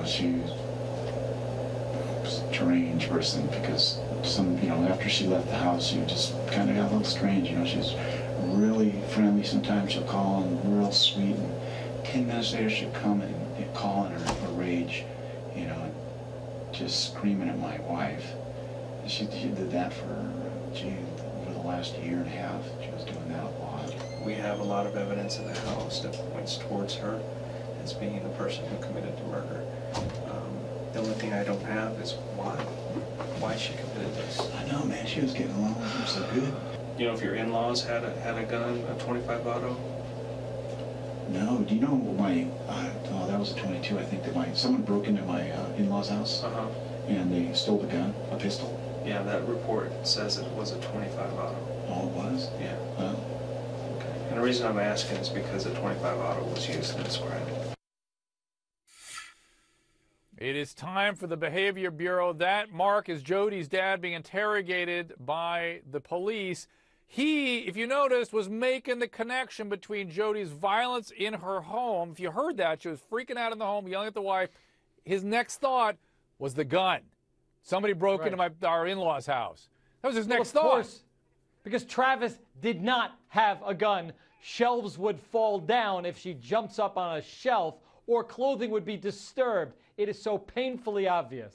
She was a strange person because after she left the house, she just kind of got a little strange. She's really friendly. Sometimes she'll call and real sweet, and 10 minutes later she'll come and call in a rage, just screaming at my wife. And she did that for the last year and a half. She was doing that a lot. We have a lot of evidence in the house that points towards her as being the person who committed the murder. The only thing I don't have is why she committed this. I know, man. She was getting along with him so good. If your in-laws had a gun, a .25 auto? No. Do you know that was a 22. I think that someone broke into my in-laws' house. And they stole the gun, a pistol. Yeah, that report says it was a .25 auto. Oh, it was? Yeah. Well. Okay. And the reason I'm asking is because a .25 auto was used in this crime. It is time for the Behavior Bureau. That Mark is Jodi's dad being interrogated by the police. He, if you noticed, was making the connection between Jodi's violence in her home. If you heard that, she was freaking out in the home, yelling at the wife. His next thought was the gun. Somebody broke into our in-laws' house. That was his next thought. Of course, because Travis did not have a gun. Shelves would fall down if she jumps up on a shelf, or clothing would be disturbed. It is so painfully obvious.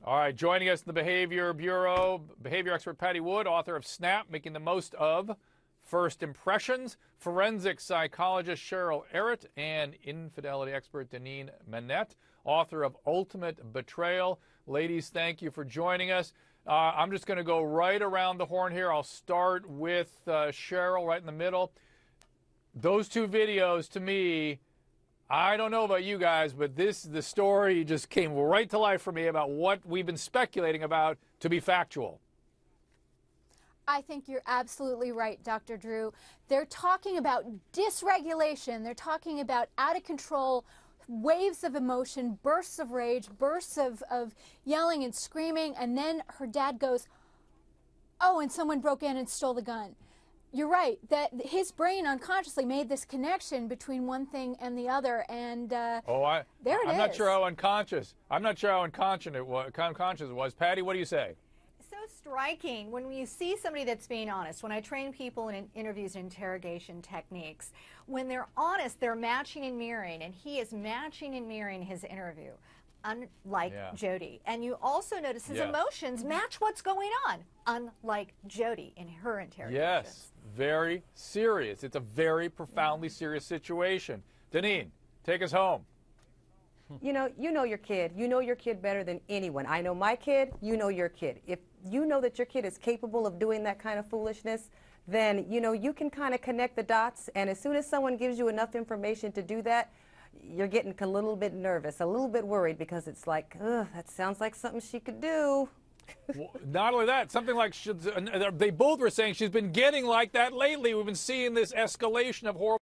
All right, joining us in the Behavior Bureau, behavior expert Patty Wood, author of Snap, Making the Most of First Impressions, forensic psychologist Cheryl Arrett, and infidelity expert Deneen Manette, author of Ultimate Betrayal. Ladies, thank you for joining us. I'm just going to go right around the horn here. I'll start with Cheryl right in the middle. Those two videos, to me, I don't know about you guys, but the story just came right to life for me about what we've been speculating about to be factual. I think you're absolutely right, Dr. Drew. They're talking about dysregulation. They're talking about out of control waves of emotion, bursts of rage, bursts of yelling and screaming, and then her dad goes, oh, and someone broke in and stole the gun. You're right, that his brain unconsciously made this connection between one thing and the other, and there it is. I'm not sure how unconscious. I'm not sure how unconscious it was. Patty, what do you say? So striking when you see somebody that's being honest. When I train people in interviews and interrogation techniques, when they're honest, they're matching and mirroring, and he is matching and mirroring his interview, unlike Jodi. And you also notice his emotions match what's going on, unlike Jodi in her interrogation. Yes, very serious. It's a very profoundly serious situation. Deneen, take us home. You know your kid. You know your kid better than anyone. I know my kid, you know your kid. If you know that your kid is capable of doing that kind of foolishness, then, you can kind of connect the dots, and as soon as someone gives you enough information to do that, you're getting a little bit nervous, a little bit worried, because it's like, ugh, that sounds like something she could do. Well, not only that, something like they both were saying she's been getting like that lately. We've been seeing this escalation of horrible